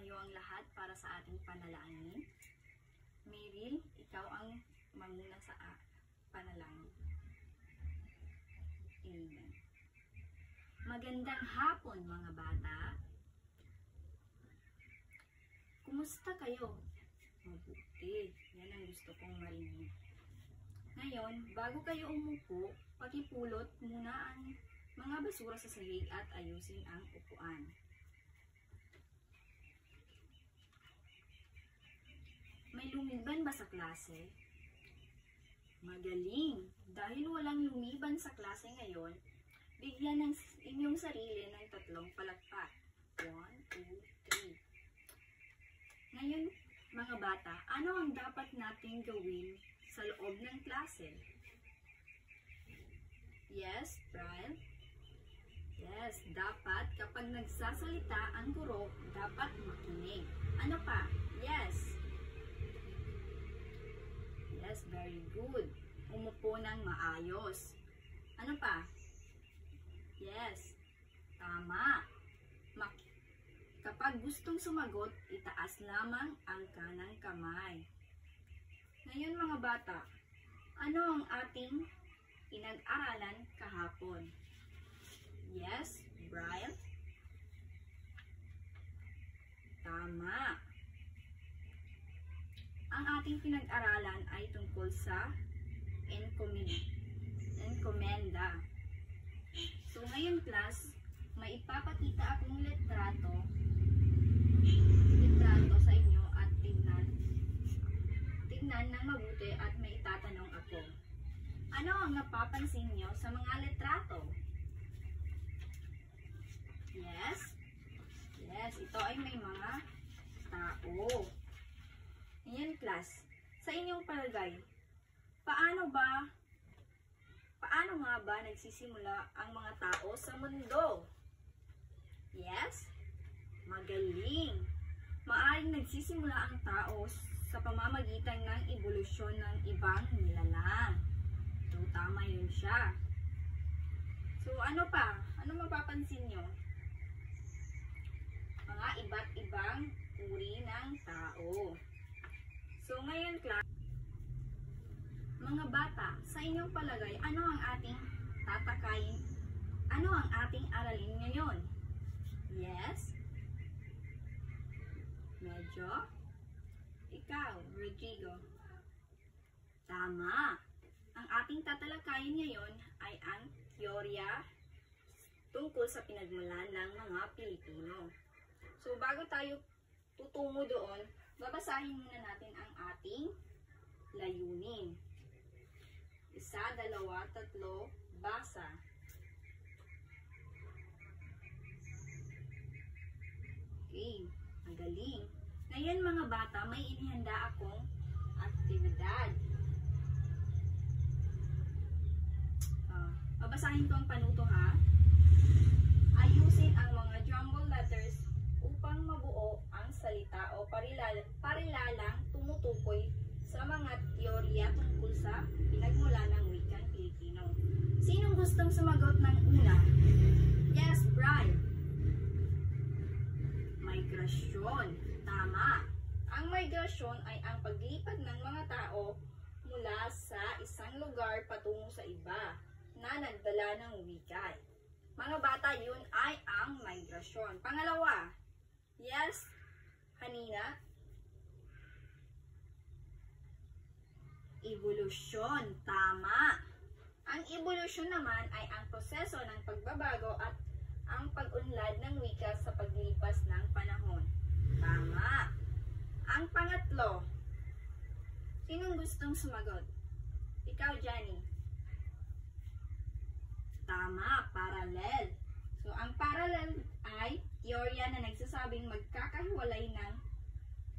Tumayo ang lahat para sa ating panalangin. Meryl, ikaw ang mamuna sa panalangin. Amen. Magandang hapon mga bata. Kumusta kayo? Mabuti. Yan ang gusto kong marinig. Ngayon, bago kayo umupo, pakipulot muna ang mga basura sa sahig at ayusin ang upuan. May lumiban ba sa klase? Magaling! Dahil walang lumiban sa klase ngayon, bigyan ng inyong sarili ng 3 palakpak. 1, 2, 3. Ngayon, mga bata, ano ang dapat nating gawin sa loob ng klase? Yes, Brian? Yes, dapat kapag nagsasalita ang guro, dapat makinig. Ano pa? Yes. Yes, very good. Umupo ng maayos. Ano pa? Yes. Tama. Kapag gustong sumagot, itaas lamang ang kanang kamay. Ngayon mga bata, ano ang ating pinag-aralan kahapon? Yes, Brian? Tama. Ang ating pinag-aralan ay tungkol sa enkomenda. So ngayon class, may ipapakita akong litrato sa inyo at tignan ng mabuti at may itatanong ako. Ano ang napapansin nyo sa mga litrato? Yes? Yes, ito ay may mga tao. Ayan class, sa inyong palagay, paano nga ba nagsisimula ang mga tao sa mundo? Yes? Magaling! Maaaring nagsisimula ang tao sa pamamagitan ng ebolusyon ng ibang nilalang. So, tama yun siya. So, ano pa? Ano mapapansin nyo? Mga iba't ibang uri ng tao. So, ngayon, class, mga bata, sa inyong palagay, ano ang ating tatakayin? Ano ang ating aralin ngayon? Yes? Medyo? Ikaw, Rodrigo. Tama. Ang ating tatalakayin ngayon ay ang teorya tungkol sa pinagmulan ng mga Pilipino. So, bago tayo tutungo doon, babasahin muna natin ang ating layunin. 1, 2, 3, basa. Okay, magaling. Ngayon mga bata, may inihanda akong aktibidad. Babasahin ko ang panuto ha. Ayusin ang mga jumble letters upang mabuo ang salita o parilalang tumutukoy sa mga teorya tungkol sa pinagmulan ng wikang Pilipino. Sinong gustong sumagot ng una? Yes, Brian. Migrasyon. Tama. Ang migrasyon ay ang paglipat ng mga tao mula sa isang lugar patungo sa iba na nagdala ng wika. Mga bata, yun ay ang migrasyon. Pangalawa, yes, Hanina? Evolusyon. Tama. Ang evolusyon naman ay ang proseso ng pagbabago at ang pag-unlad ng wika sa paglipas ng panahon. Tama. Ang pangatlo, sinong gustong sumagot? Ikaw, Johnny. Tama, parallel. So, ang parallel ay teorya na nagsasabing magkakahiwalay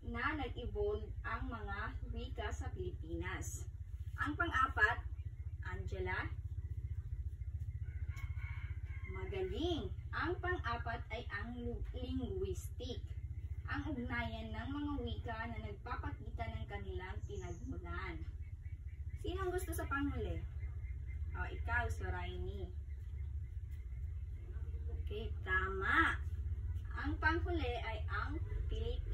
na nag-evolve ang mga wika sa Pilipinas. Ang pang-apat, Angela. Magaling. Ang pang-apat ay ang linguistic. Ang ugnayan ng mga wika na nagpapakita ng kanilang pinagmulan. Sinong gusto sa panghuli? Ikaw, Soraini. Okay, tama. Ang panghuli ay ang Philippine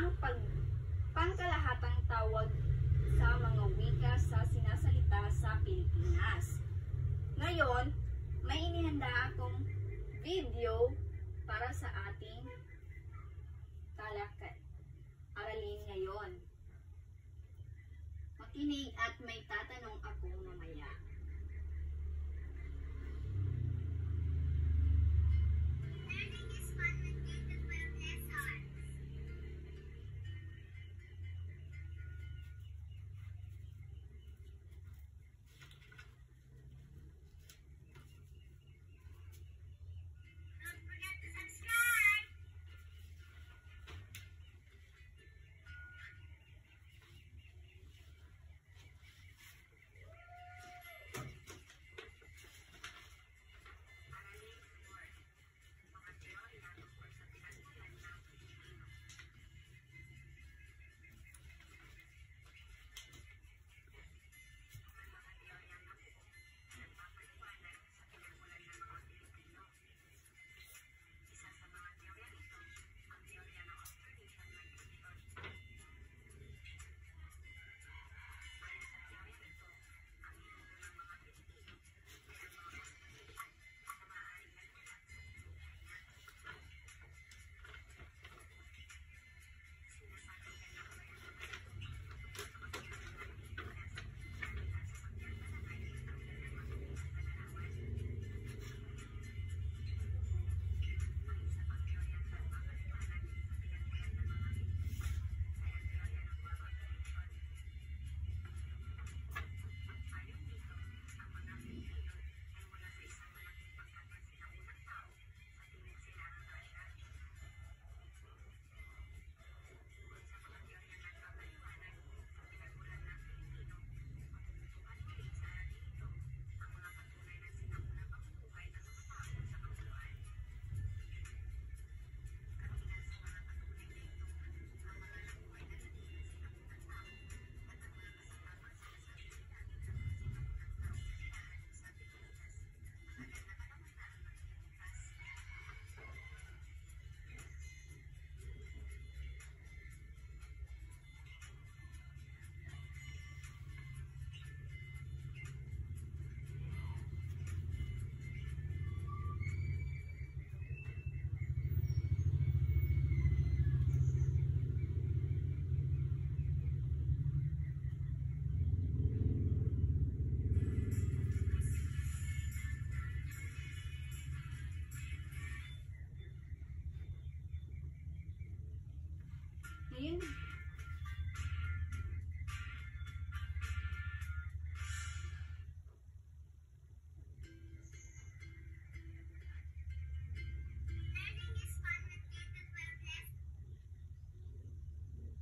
ang pangkalahatang tawag sa mga wika sa sinasalita sa Pilipinas. Ngayon, may inihanda akong video para sa ating aralin ngayon. Makinig at may tatanong ako mamaya. Learning is fun with beautiful lessons. Don't forget to subscribe!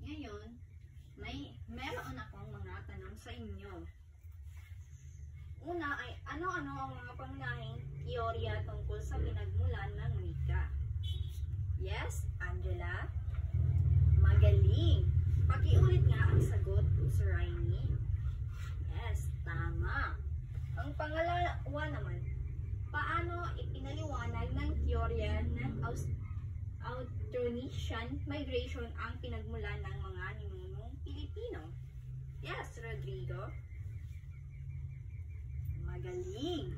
Ngayon, meron akong mga tanong sa inyo. Una ay, ano-ano ang mga pangunahing teorya tungkol sa pinagmulan ng wika? Yes, Angela? Magaling! Pakiulit nga ang sagot, Sir Rainy. Yes, tama. Ang pangalawa naman, paano ipinaliwanag ng teorya ng Austronesian migration ang pinagmulan ng mga ninunong Pilipino? Yes, Rodrigo. Magaling!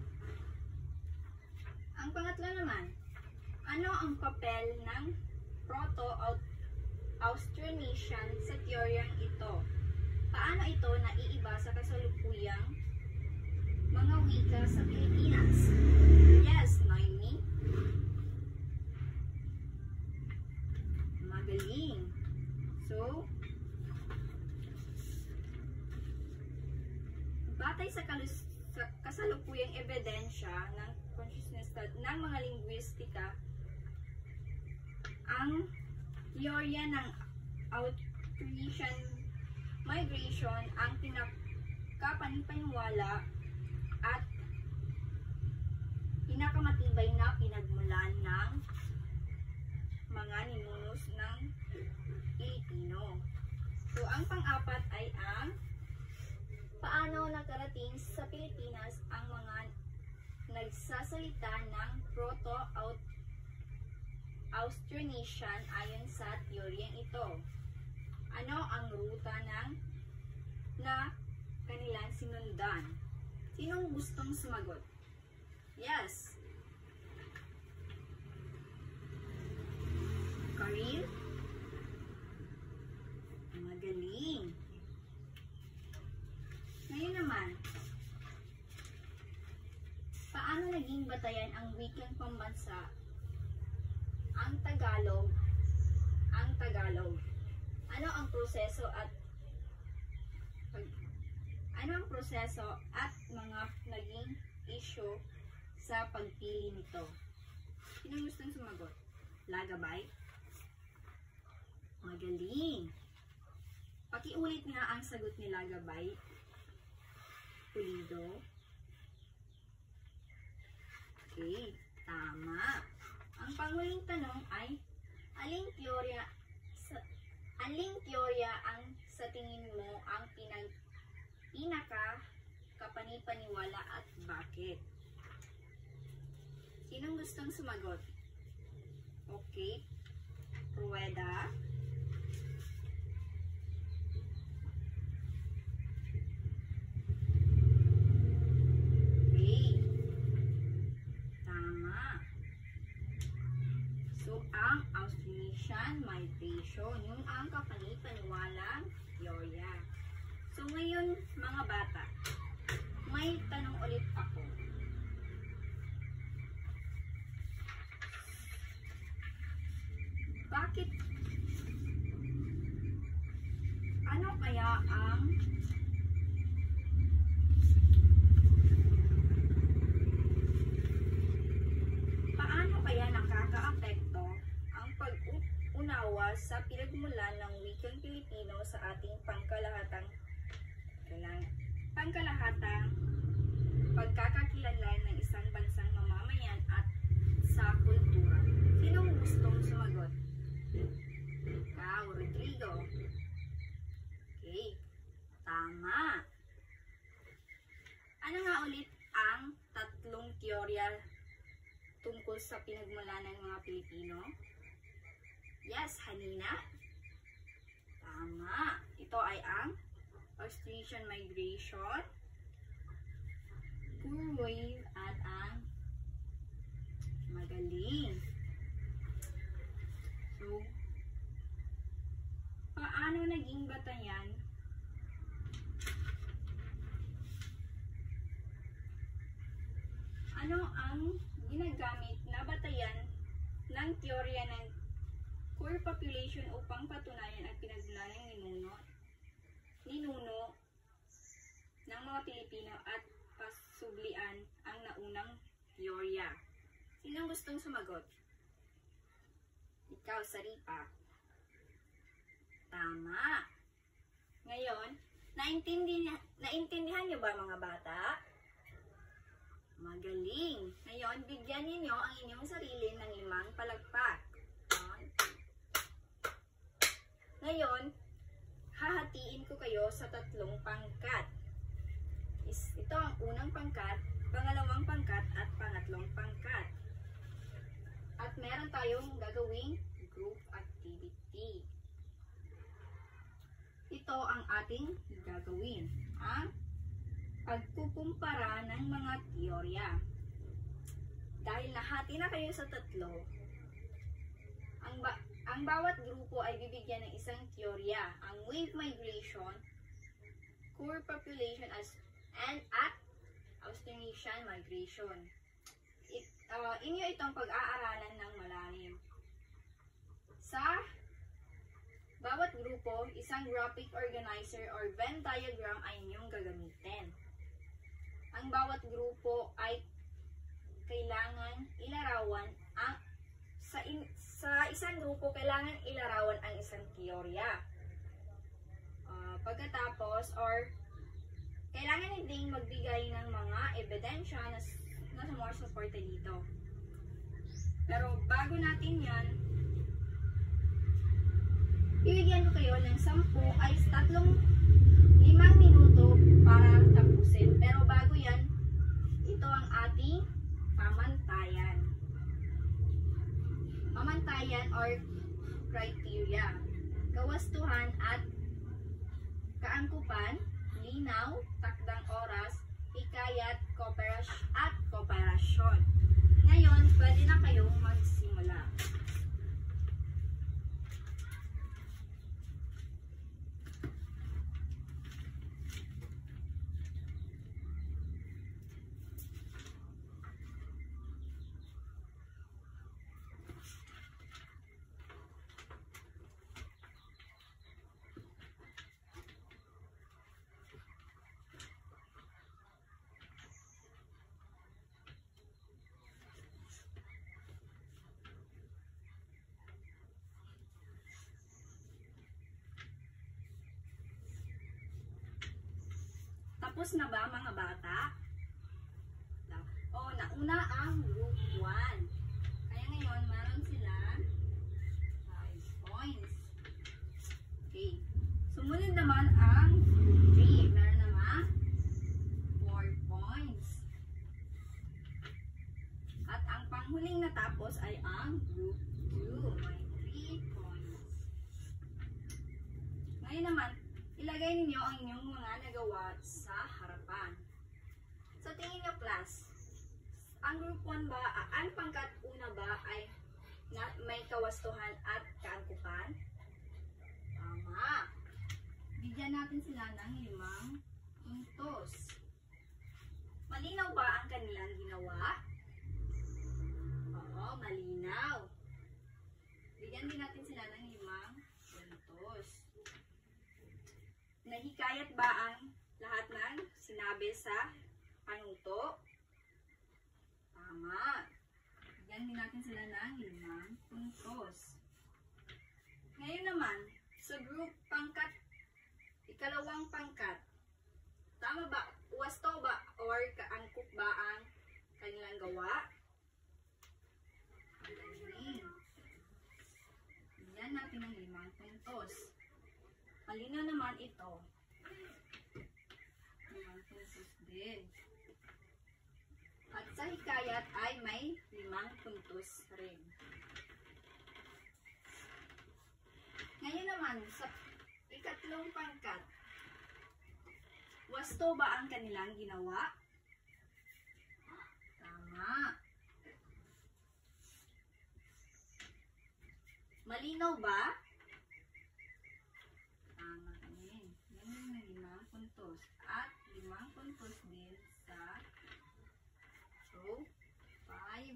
Ang pangatlo naman, ano ang papel ng Proto-Austronesian sa teoryang ito? Paano ito naiiba sa kasalukuyang mga wika sa Pilipinas? Yes, Noemi. Magaling. So, batay sa kasalukuyang ebidensya ng consciousness ng mga linguistika, ang teorya ng Austronesian migration ang pinakapanipaniwala at pinakamatibay na pinagmulan ng mga ninunos ng Pilipino. So, ang pang-apat ay ang paano nakarating sa Pilipinas ang mga nagsasalita ng Proto-Austronesian ayon sa teoryang ito. Ano ang ruta na kanilang sinundan? Sinong gustong sumagot? Yes. Karil? Magaling. Ngayon naman, paano naging batayan ang wikang pambansa ang Tagalog? Ano ang proseso at mga naging issue sa pagpili nito? Sino gustong sumagot? Lagabay? Magaling. Pakiulit nga ang sagot ni Lagabay. Pulido. Okay, tama. Ang panghuling tanong ay, aling teorya ang sa tingin mo ang pinaka kapanipaniwala at bakit? Sinong gustong sumagot? Okay. Rueda. Okay. Tama. So, ang Austronesian migration, yun ang kapanipaniwalang teorya. So, ngayon, mga bata, may tanong ulit ako. Bakit? Ano kaya ang paano kaya nakakaapekto ang pag-unawa sa pinagmulan ng wikang Pilipino sa ating pangkalahatang pagkakakilanlan ng isang bansang mamamayan at sa kultura? Sinong gustong sumagot? Ikaw, Rodrigo. Okay, tama. Ano nga ulit ang tatlong teorya tungkol sa pinagmulan ng mga Pilipino? Yes, Hanina. Tama. Ito ay ang Austronesian migration, Pure wave, at ang magaling. So, paano naging batayan ano ang ginagamit na batayan ng teorya ng core population upang patunayan ang pinagmulan ng ninuno ng mga Pilipino at pasublian ang naunang teorya? Sinong gustong sumagot? Ikaw, Saripa. Tama. Ngayon, naintindihan niyo ba, mga bata? Magaling. Ngayon, bigyan ninyo ang inyong sarili ng 5 palakpak. Ngayon, hahatiin ko kayo sa 3 pangkat. Ito ang unang pangkat, pangalawang pangkat, at pangatlong pangkat. At meron tayong gagawing group activity. Ito ang ating gagawin. Ang pagkukumpara ng mga teorya. Dahil nahati na kayo sa 3, ang bawat grupo ay bibigyan ng isang teorya. Ang wave migration, core population, at Austronesian migration. Inyo itong pag-aaralan ng malalim. Sa bawat grupo, isang graphic organizer or Venn diagram ay inyong gagamitin. Ang bawat grupo ay kailangan ilarawan sa isang grupo kailangan ilarawan ang isang teorya. Pagkatapos, or kailangan din magbigay ng mga ebidensya na sumusuporta dito. Pero bago natin yan, bibigyan ko kayo ng 10 ay 5 minuto para tapusin. Pero bago yan, ito ang ating pamantayan or criteria. kawastuhan at kaangkupan, linaw, takdang oras, hikayat, kooperasyon. Ngayon, pwede na kayong magsimula. Tapos na ba mga bata? Nauna ang group 1. Kaya ngayon, meron sila 5 points. Okay. Sumunod naman ang group 3. Meron naman 4 points. At ang panghuling natapos ay ang group 2. May 3 points. Ngayon naman, ilagay ninyo ang inyong mga nagawa sa harapan. So, tingin nyo class, ang group 1 ba, ang pangkat una ba ay may kawastuhan at kaangkupan? Tama. Bigyan natin sila ng 5 puntos. Malinaw ba ang kanilang ginawa? Oo, malinaw. Bigyan din natin sila ng 5 puntos. Nahikayat ba ang lahat ng sinabi sa panuto? Tama. Bigyan din natin sila ng 5 puntos. Ngayon naman, sa group pangkat, ikalawang pangkat, tama ba, wasto ba, or kaangkop ba ang kanilang gawa? Bigyan natin ng 5 puntos. Malinaw naman ito. 5 puntos din. At sa hikayat ay may 5 puntos rin. Ngayon naman, sa ikatlong pangkat, wasto ba ang kanilang ginawa? Tama. Malinaw ba? Tama din. Yan yung 5 puntos. At 5 puntos din sa row 5.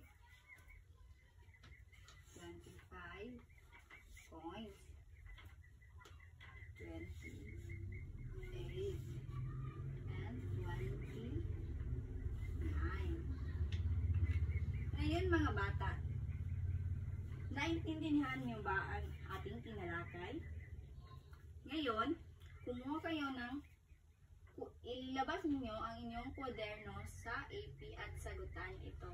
25 points. 28 and 29. Ngayon mga bata, naintindihan niyo ba ang ating tinalakay? Ngayon, kumuha kayo ng, ilabas niyo ang inyong kwaderno sa AP at sagutan ito.